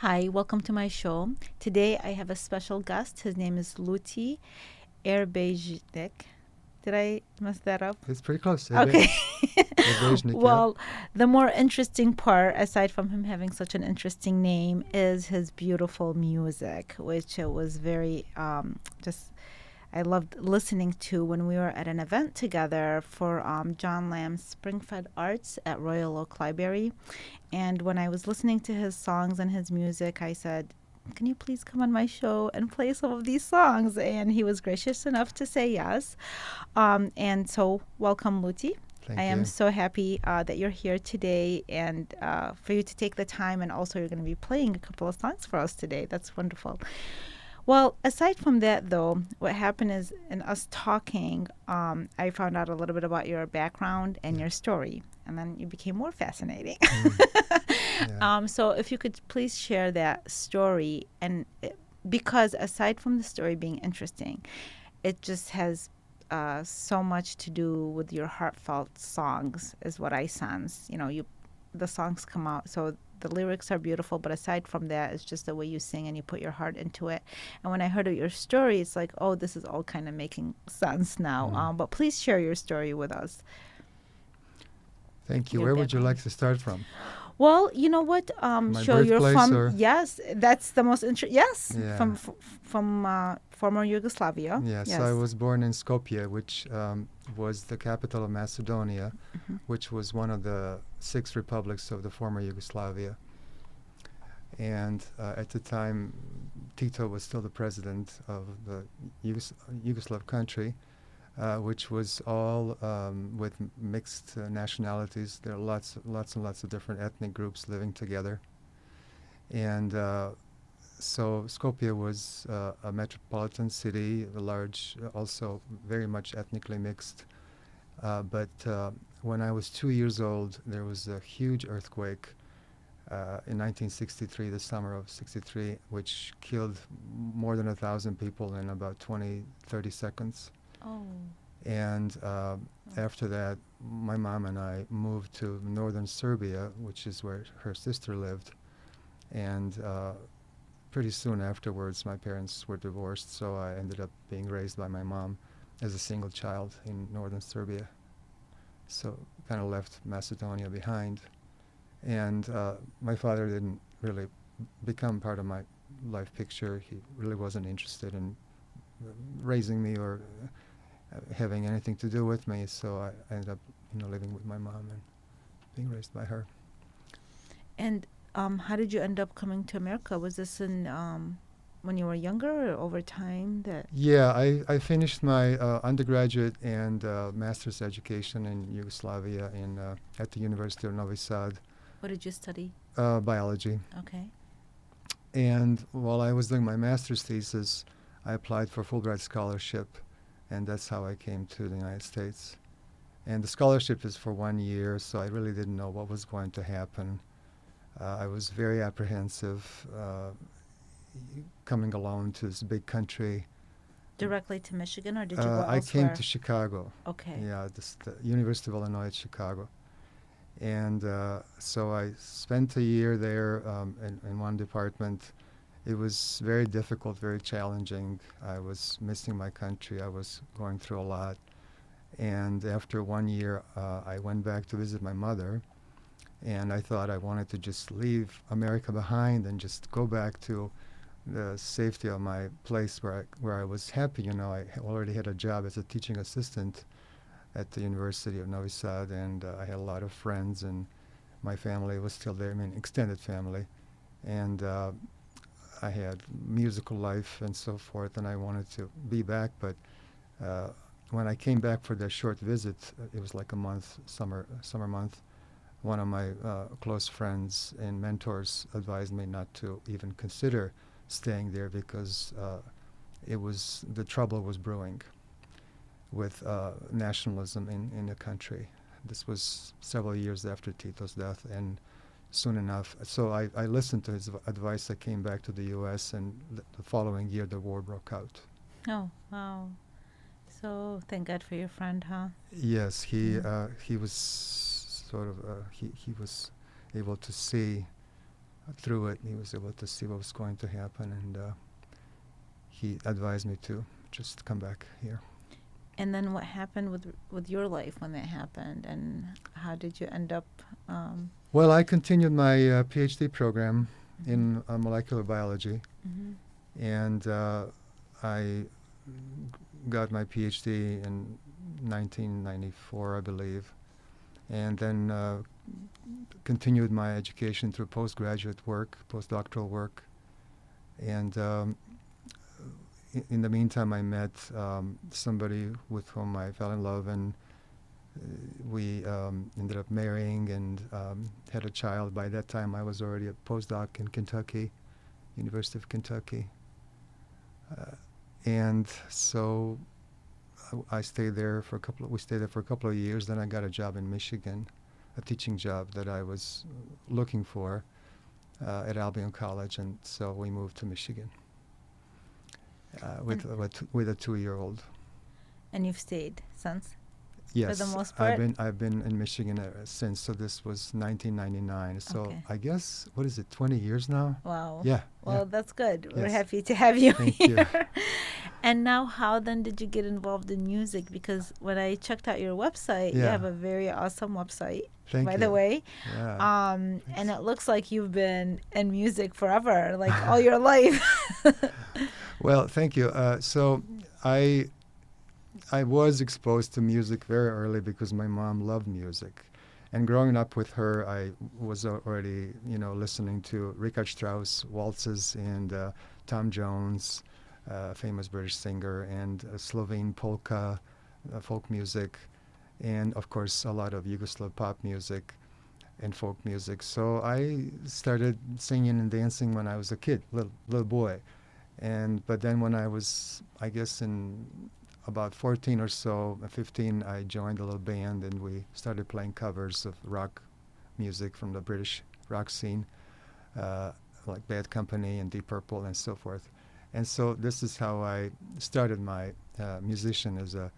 Hi, welcome to my show. Today I have a special guest. His name is Luti Erbeznik. Did I mess that up? It's pretty close. Okay. Erbeznik, Well, the more interesting part, aside from him having such an interesting name, is his beautiful music, which it was very just I loved listening to when we were at an event together for John Lamb's Springfed Arts at Royal Oak Library. And when I was listening to his songs and his music, I said, can you please come on my show and play some of these songs? And he was gracious enough to say yes. And so, welcome, Luti. Thank I you. am so happy that you're here today and for you to take the time. And also, you're going to be playing a couple of songs for us today. That's wonderful. Well, aside from that, though, what happened is in us talking, I found out a little bit about your background and your story, and then you became more fascinating. So if you could please share that story, and because aside from the story being interesting, it just has so much to do with your heartfelt songs, is what I sense. The songs come out so. The lyrics are beautiful, but aside from that, it's just the way you sing and you put your heart into it. And when I heard of your story, it's like, oh, this is all kind of making sense now. But please share your story with us. Thank you. Your Where would you background. like to start from? Well, you know what? My Show you're birthplace, from. or? Yes, that's the most interesting. Yes, Yeah. from former Yugoslavia. Yes, I was born in Skopje, which was the capital of Macedonia, which was one of the 6 republics of the former Yugoslavia. And at the time, Tito was still the president of the Yugoslav country, which was all with mixed nationalities. There are lots and lots of different ethnic groups living together. And so Skopje was a metropolitan city, large, also very much ethnically mixed. But when I was 2 years old, there was a huge earthquake in 1963, the summer of 63, which killed more than 1,000 people in about 30 seconds. Oh. And after that, my mom and I moved to northern Serbia, which is where her sister lived. And pretty soon afterwards, my parents were divorced, so I ended up being raised by my mom as a single child in northern Serbia. So kind of left Macedonia behind. And my father didn't really become part of my life picture. He really wasn't interested in raising me or having anything to do with me. So I ended up, living with my mom and being raised by her. And how did you end up coming to America? Was this in when you were younger or over time? Yeah, I finished my undergraduate and master's education in Yugoslavia at the University of Novi Sad. What did you study? Biology. Okay. And while I was doing my master's thesis, I applied for Fulbright Scholarship, and that's how I came to the United States. And the scholarship is for 1 year, so I really didn't know what was going to happen. I was very apprehensive coming alone to this big country. Directly to Michigan, or did you go elsewhere? I came to Chicago. Okay. Yeah, the University of Illinois at Chicago. And so I spent a year there in one department. It was very difficult, very challenging. I was missing my country. I was going through a lot. And after 1 year, I went back to visit my mother. And I thought I wanted to just leave America behind and just go back to the safety of my place where I was happy. I already had a job as a teaching assistant at the University of Novi Sad, and I had a lot of friends, and my family was still there, extended family. And I had musical life and so forth, and I wanted to be back. But when I came back for that short visit, it was like a month, summer month, one of my close friends and mentors advised me not to even consider staying there because the trouble was brewing with nationalism in the country. This was several years after Tito's death, and soon enough, so I listened to his advice. I came back to the U.S., and the following year the war broke out. Oh, wow. So thank God for your friend, huh? Yes, he was sort of, he was able to see through it. He was able to see what was going to happen, and he advised me to just come back here. And then what happened with your life when that happened, and how did you end up? Well, I continued my Ph.D. program Mhm. in molecular biology, Mhm. and I got my Ph.D. in 1994, I believe, and then continued my education through postgraduate work, postdoctoral work, and in the meantime, I met somebody with whom I fell in love, and we ended up marrying and had a child. By that time, I was already a postdoc in Kentucky, University of Kentucky. And so I stayed there for we stayed there for a couple of years. Then I got a job in Michigan, a teaching job that I was looking for at Albion College, and so we moved to Michigan with a 2-year-old. And you've stayed since? Yes, For the most part? I've been in Michigan since. So this was 1999. So Okay. I guess, what is it, 20 years now? Wow. Yeah. Well, Yeah. that's good. We're Yes. happy to have you Thank here. you. And now, how then did you get involved in music? Because when I checked out your website, you Yeah. have a very awesome website, Thank by you. the way. Yeah. And it looks like you've been in music forever, like all your life. Well, thank you. So I was exposed to music very early because my mom loved music. And growing up with her, I was already, listening to Richard Strauss waltzes and Tom Jones, famous British singer, and Slovene polka, folk music, and of course a lot of Yugoslav pop music and folk music. So I started singing and dancing when I was a kid, little boy. But then when I was, I guess, in about 14 or so, 15, I joined a little band, and we started playing covers of rock music from the British rock scene, like Bad Company and Deep Purple and so forth. And so this is how I started my musician as a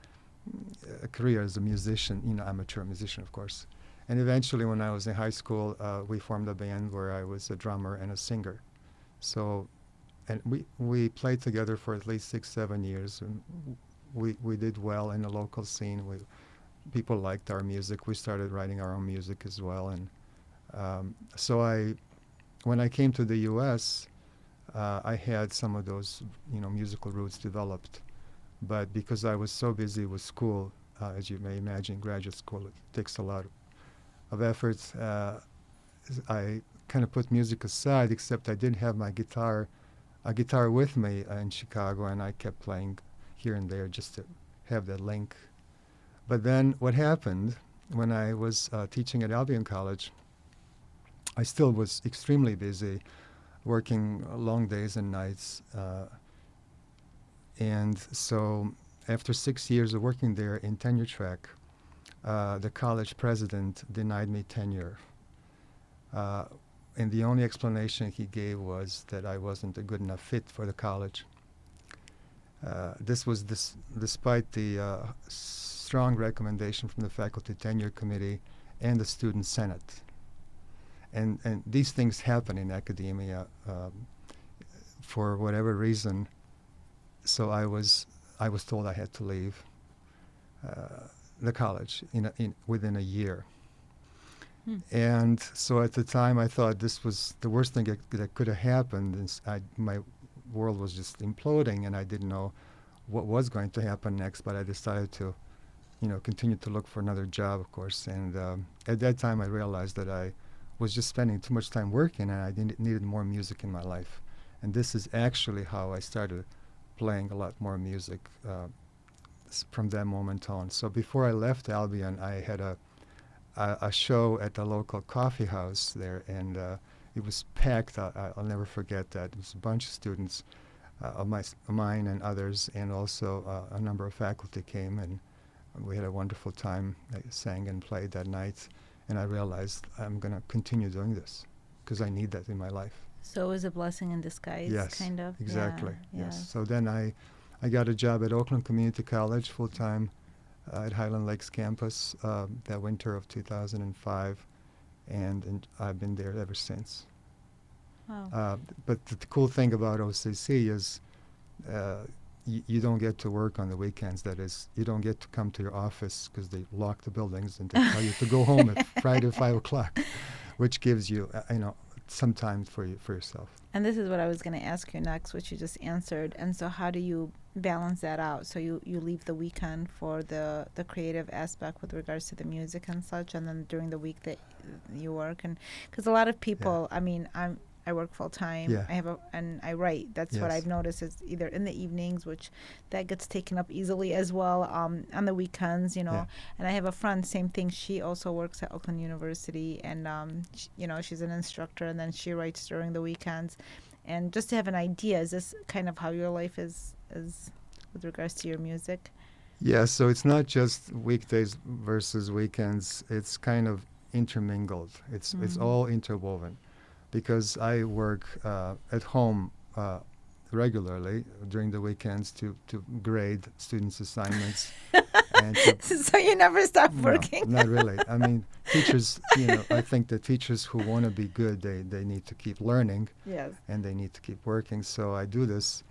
career as a musician, amateur musician, of course. And eventually, when I was in high school, we formed a band where I was a drummer and a singer. So, and we played together for at least 6-7 years. And we did well in the local scene. People liked our music. We started writing our own music as well. And so when I came to the U.S., I had some of those, musical roots developed. But because I was so busy with school, as you may imagine, graduate school, it takes a lot of effort. I kind of put music aside, except I did have a guitar with me in Chicago, and I kept playing here and there just to have that link. But then what happened when I was teaching at Albion College, I still was extremely busy, working long days and nights. And so after 6 years of working there in tenure track, the college president denied me tenure. And the only explanation he gave was that I wasn't a good enough fit for the college. This was despite the strong recommendation from the faculty tenure committee and the student senate. And these things happen in academia for whatever reason. So I was told I had to leave the college within a year. And so at the time I thought this was the worst thing that could have happened. And my world was just imploding, and I didn't know what was going to happen next. But I decided to, continue to look for another job, of course. And at that time I realized that I was just spending too much time working, and I needed more music in my life. And this is actually how I started playing a lot more music from that moment on. So before I left Albion, I had a show at the local coffee house there, and it was packed. I'll never forget that. It was a bunch of students of mine and others, and also a number of faculty came, and we had a wonderful time. I sang and played that night, and I realized I'm going to continue doing this because I need that in my life. So it was a blessing in disguise, Yes, kind of. exactly. Yeah, Yes. So then I got a job at Oakland Community College full-time at Highland Lakes campus that winter of 2005, and I've been there ever since. Wow. But the cool thing about OCC is uh, you don't get to work on the weekends. That is, you don't get to come to your office because they lock the buildings and they tell you to go home at Friday at 5 o'clock, which gives you, some time for yourself. And this is what I was going to ask you next, which you just answered. And so how do you balance that out? So you leave the weekend for the creative aspect with regards to the music and such, and then during the week that you work. And because a lot of people, I mean, I work full time. Yeah. And I write. That's what Yes. I've noticed is either in the evenings, which that gets taken up easily as well. On the weekends, Yeah. And I have a friend, same thing. She also works at Oakland University, and she's an instructor, and then she writes during the weekends. And just to have an idea, is this kind of how your life is with regards to your music? Yeah, so it's not just weekdays versus weekends. It's kind of intermingled. It's all interwoven, because I work at home regularly during the weekends to grade students' assignments. And So you never stop working? No, not really. I mean, teachers, I think that teachers who want to be good, they need to keep learning. Yes. And they need to keep working. So I do this,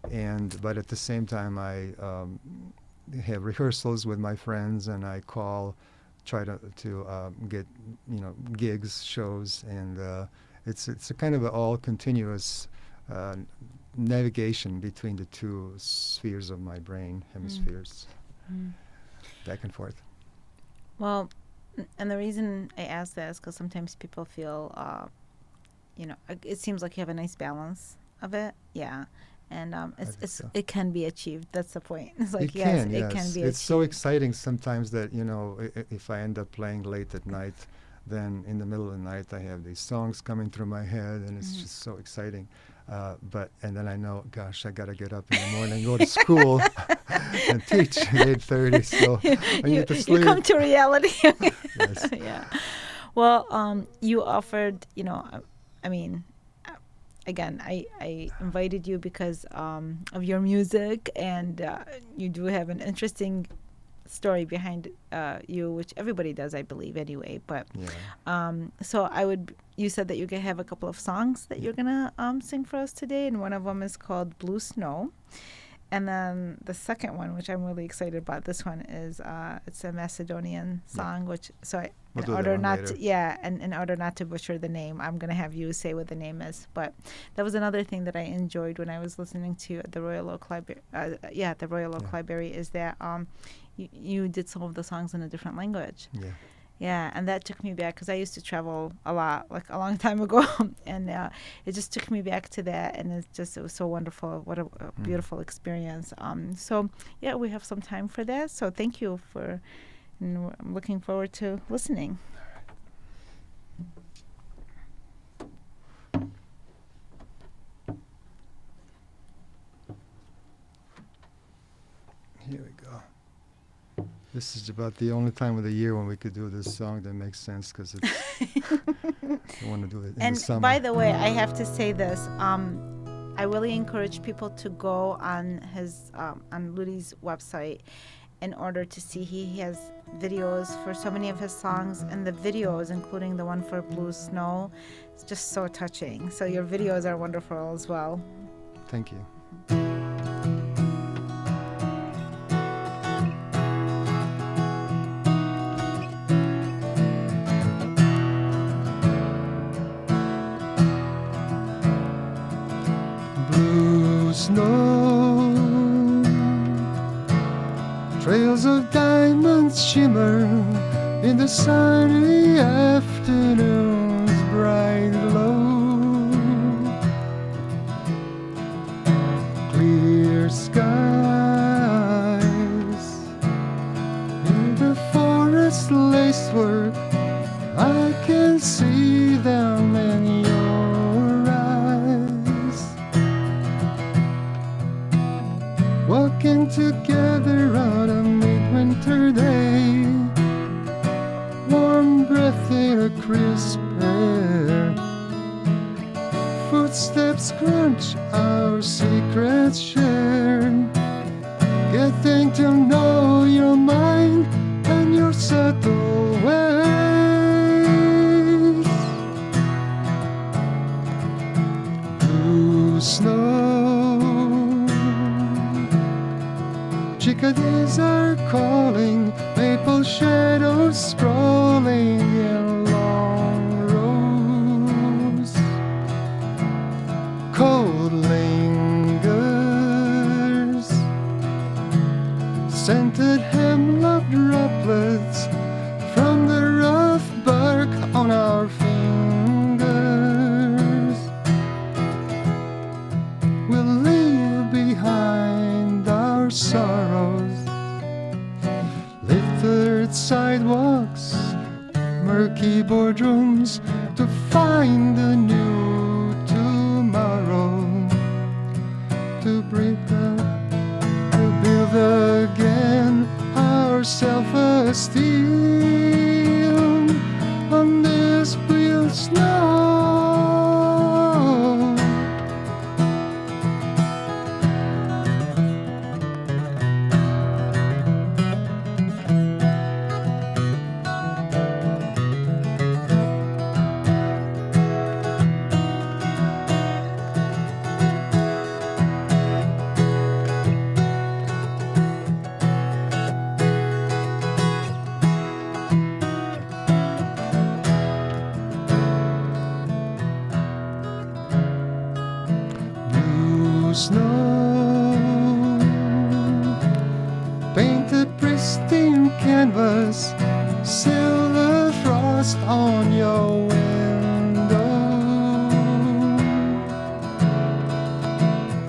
but at the same time, I have rehearsals with my friends, and I try to get gigs, shows, and it's a kind of all continuous navigation between the two spheres of my brain, hemispheres, back and forth. Well, and the reason I ask that is because sometimes people feel, it seems like you have a nice balance of it. Yeah. And it can be achieved. That's the point. It's like, It yes, can, it yes. can be It's achieved. so exciting sometimes that, if I end up playing late at night, then in the middle of the night I have these songs coming through my head, and it's just so exciting. And then I know, gosh, I got to get up in the morning, go to school, and teach at 8:30. So I need to sleep. You come to reality. Yes. Yeah. Well, you offered, again, I invited you because of your music, and you do have an interesting story behind you, which everybody does, I believe, anyway. But so you said that you have a couple of songs that you're gonna sing for us today, and one of them is called Blue Snow. And then the second one, which I'm really excited about, this one is it's a Macedonian song, which We'll do that one later. and in order not to butcher the name, I'm gonna have you say what the name is. But that was another thing that I enjoyed when I was listening to you at the Royal Oak Library. The Royal Oak Library, is that you did some of the songs in a different language. Yeah. Yeah, and that took me back because I used to travel a lot, like a long time ago, and it just took me back to that, and it was so wonderful. What a beautiful experience. So yeah, we have some time for that. So thank you and I'm looking forward to listening. Here we go. This is about the only time of the year when we could do this song that makes sense, because I want to do it in the summer. And by the way, I have to say this. I really encourage people to go on on Luti's website in order to see. He has videos for so many of his songs, and the videos, including the one for Blue Snow, it's just so touching. So your videos are wonderful as well. Thank you. Blue snow, trails of diamonds shimmer in the sunny afternoon's bright glow. Clear skies in the forest lacework, I can see them in your eyes. Walking together on a midwinter day, warm breath in a crisp air. Footsteps crunch, our secrets share. Getting to know your mind and your subtle ways. snow. Chickadee are calling, maple shadows sprawling in long rows. Cold lingers, scented hemlock droplets from the rough bark on our fingers. We'll leave behind our sorrows, littered sidewalks, murky boardrooms, to find a new tomorrow, to breathe up, to build again our self-esteem on this real snow. Blue snow, painted pristine canvas, silver frost on your window.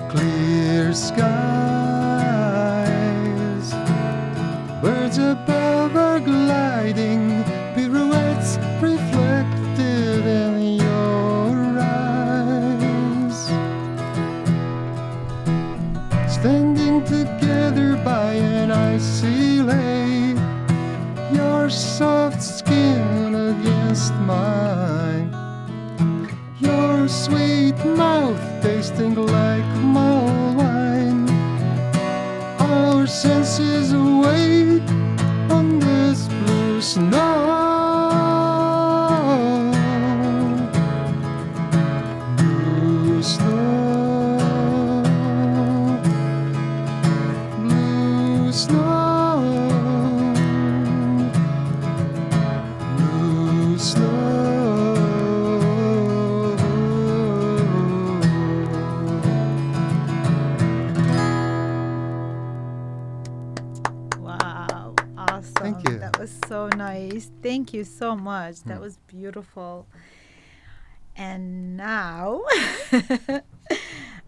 Clear skies, birds above are gliding, pirouettes reflected in your eyes. Standing together by an icy lake, your soft skin against mine, your sweet mouth tasting like mulled wine, our senses awake on this blue snow. Blue snow, blue snow, blue snow. Wow, awesome. Thank you. That was so nice. Thank you so much. That Hmm. was beautiful. And now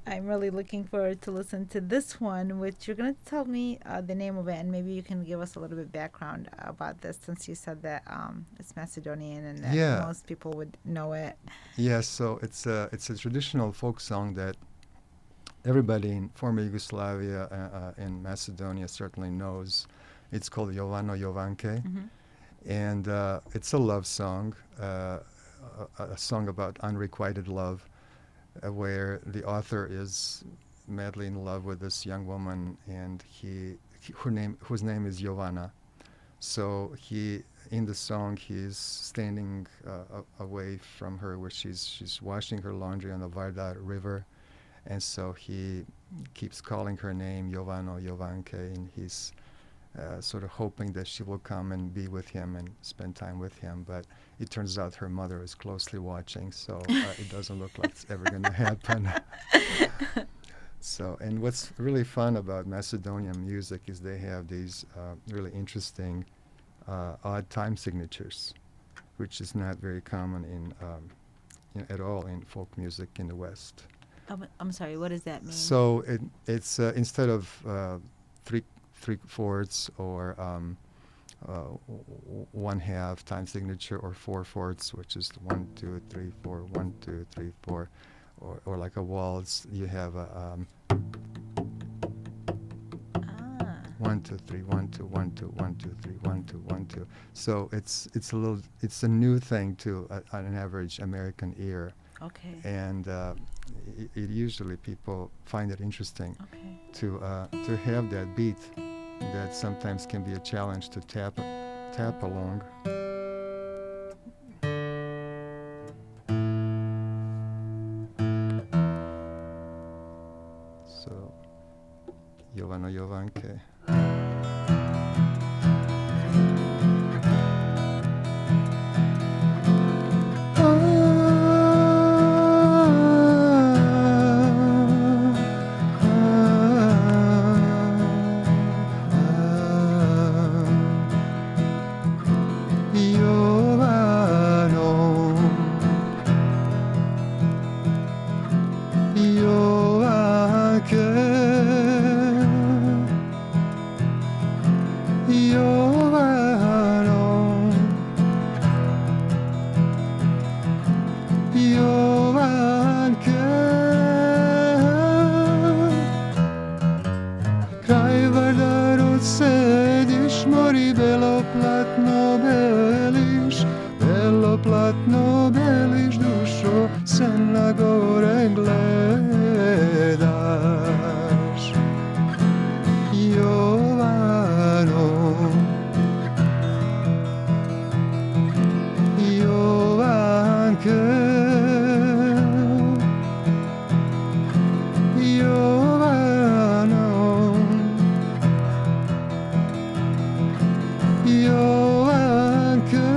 I'm really looking forward to listen to this one, which you're going to tell me the name of it, and maybe you can give us a little bit background about this, since you said that it's Macedonian and that Yeah. most people would know it. Yes, so it's a traditional folk song that everybody in former Yugoslavia in Macedonia certainly knows. It's called Jovano Jovanke, Mhm. and it's a love song, a song about unrequited love, where the author is madly in love with this young woman, and whose name is Jovana. So in the song, he's standing away from her, where she's washing her laundry on the Vardar River, and so he keeps calling her name, Jovano, Jovanke, and he's sort of hoping that she will come and be with him and spend time with him. But it turns out her mother is closely watching, so it doesn't look like it's ever going to happen. So, and what's really fun about Macedonian music is they have these really interesting odd time signatures, which is not very common at all in folk music in the West. I'm sorry, what does that mean? So it's instead of three fourths or 1/2 time signature, or 4/4, which is 1 2 3 4 1 2 3 4, or like a waltz, you have a 1 2 3 1 2 1 2 1 2 3 1 2 1 2. So it's a new thing to an average American ear. Okay. And it usually people find it interesting Okay. to have that beat that sometimes can be a challenge to tap along. Jovano Jovanke. Platno beliš dušo, se na gore gledaš. Jovano, Jovanke, Jovano, Jovanke.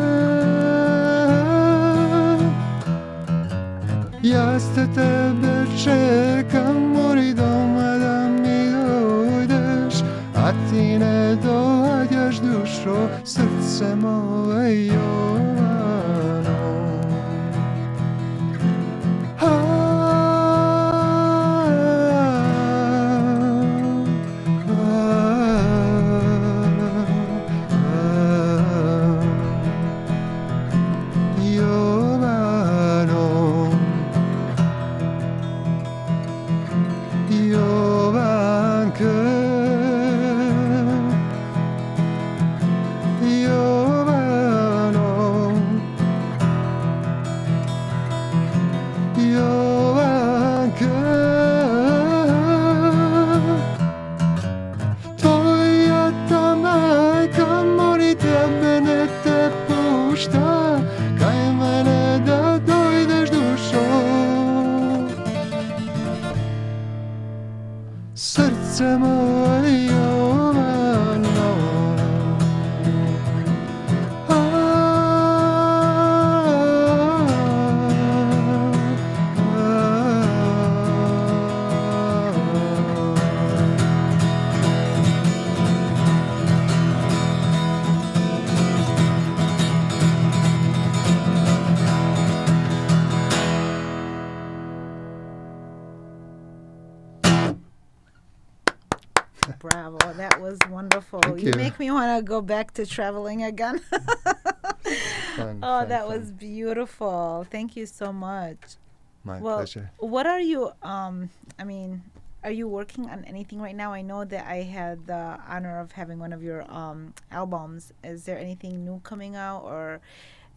Ja ste tebe čekam, mori doma da mi dojdeš, a ti ne dođeš dušo, srce moje Jovano. Srce moje Jovano, Bravo, that was wonderful. Thank you. Make me want to go back to traveling again. Fun, That was beautiful. Thank you so much. My Well, pleasure. what are you, are you working on anything right now? I know that I had the honor of having one of your albums. Is there anything new coming out or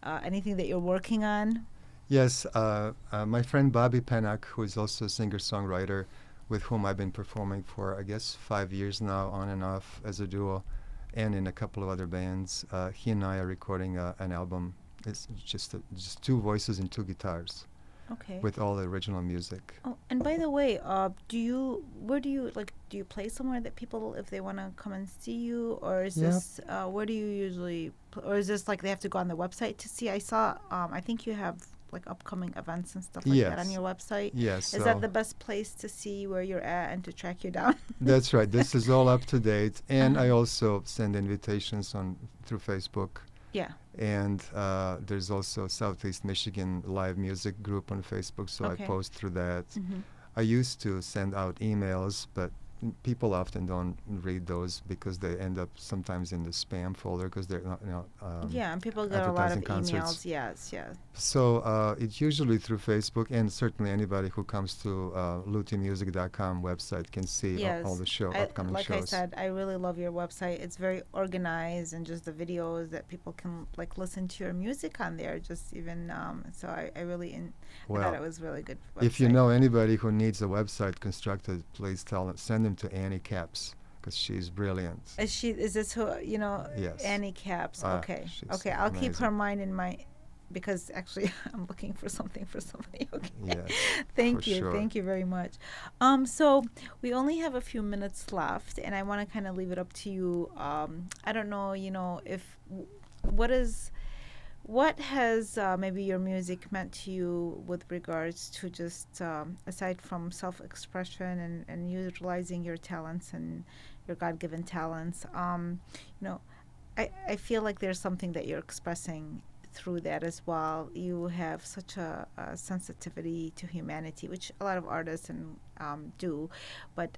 anything that you're working on? Yes, my friend Bobby Pennock, who is also a singer-songwriter, with whom I've been performing for, I guess, 5 years now, on and off as a duo, and in a couple of other bands. He and I are recording an album. It's just two voices and two guitars, Okay. with all the original music. Oh, and by the way, do you play somewhere that people, if they want to come and see you, or is Yep. this, where do you usually, or is this like they have to go on the website to see? I saw, I think you have like upcoming events and stuff like that on Yes. your website. Yes, Is that the best place to see where you're at and to track you down? that's right. This is all up to date, and I Uh-huh. also send invitations through Facebook. Yeah. And there's also Southeast Michigan Live Music Group on Facebook, so Okay. I post through that. Mm-hmm. I used to send out emails, but people often don't read those because they end up sometimes in the spam folder because they're not, Yeah, and people get a lot of advertising concerts. emails. Yes, yeah. So it's usually through Facebook, and certainly anybody who comes to lutimusic.com website can see Yes. all the upcoming Like shows. I said, I really love your website. It's very organized, and just the videos that people can like listen to your music on there. Just even so, I really I thought Well, it was really good. if you website. know anybody who needs a website constructed, please send them to Annie Capps, because she's brilliant. Is this who Yes. Annie Caps? Ah, Okay, she's okay. I'll keep her amazing. mind in my because actually I'm looking for something for somebody. Okay. Yes, for Thank you. sure. Thank you very much. So we only have a few minutes left, and I want to kind of leave it up to you. I don't know, if what is what has maybe your music meant to you with regards to just aside from self-expression and utilizing your talents and your God-given talents. You know, I feel like there's something that you're expressing through that as well. You have such a sensitivity to humanity, which a lot of artists and do, but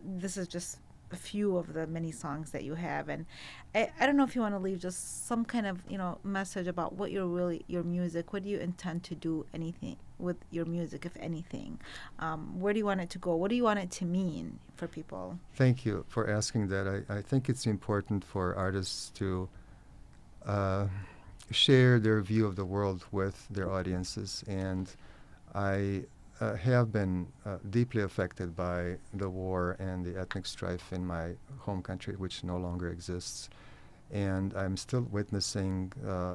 this is just a few of the many songs that you have, and I don't know if you want to leave just some kind of message about what your music. What do you intend to do anything with your music, if anything? Where do you want it to go? What do you want it to mean for people? Thank you for asking that. I think it's important for artists to uh, share their view of the world with their audiences, and I have been deeply affected by the war and the ethnic strife in my home country, which no longer exists. And I'm still witnessing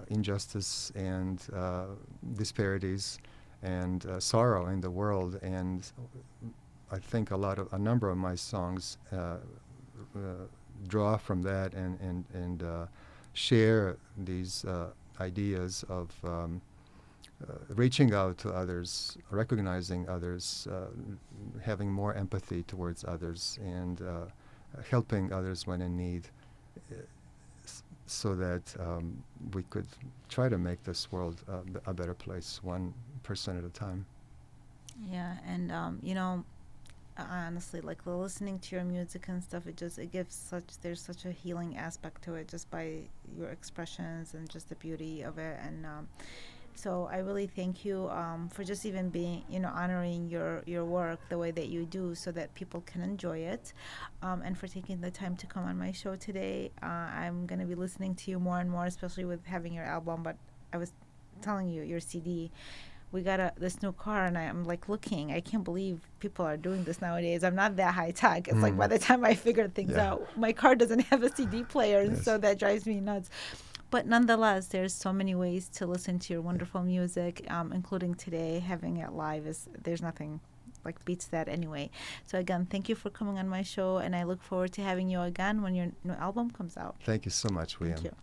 injustice and disparities and sorrow in the world. And I think a number of my songs draw from that and share these ideas of reaching out to others, recognizing others, having more empathy towards others, and helping others when in need, so that we could try to make this world a better place, 1% at a time. Yeah, and honestly, like listening to your music and stuff, it gives there's such a healing aspect to it just by your expressions and just the beauty of it. And so I really thank you for just even being, honoring your work the way that you do, so that people can enjoy it, and for taking the time to come on my show today. I'm gonna be listening to you more and more, especially with having your album. But I was telling you, your CD. We got this new car, and I'm like looking. I can't believe people are doing this nowadays. I'm not that high tech. It's like by the time I figure things Yeah. out, my car doesn't have a CD player, and Yes. so that drives me nuts. But nonetheless, there's so many ways to listen to your wonderful music, including today. Having it live there's nothing like beats that anyway. So again, thank you for coming on my show, and I look forward to having you again when your new album comes out. Thank you so much, William. Thank you.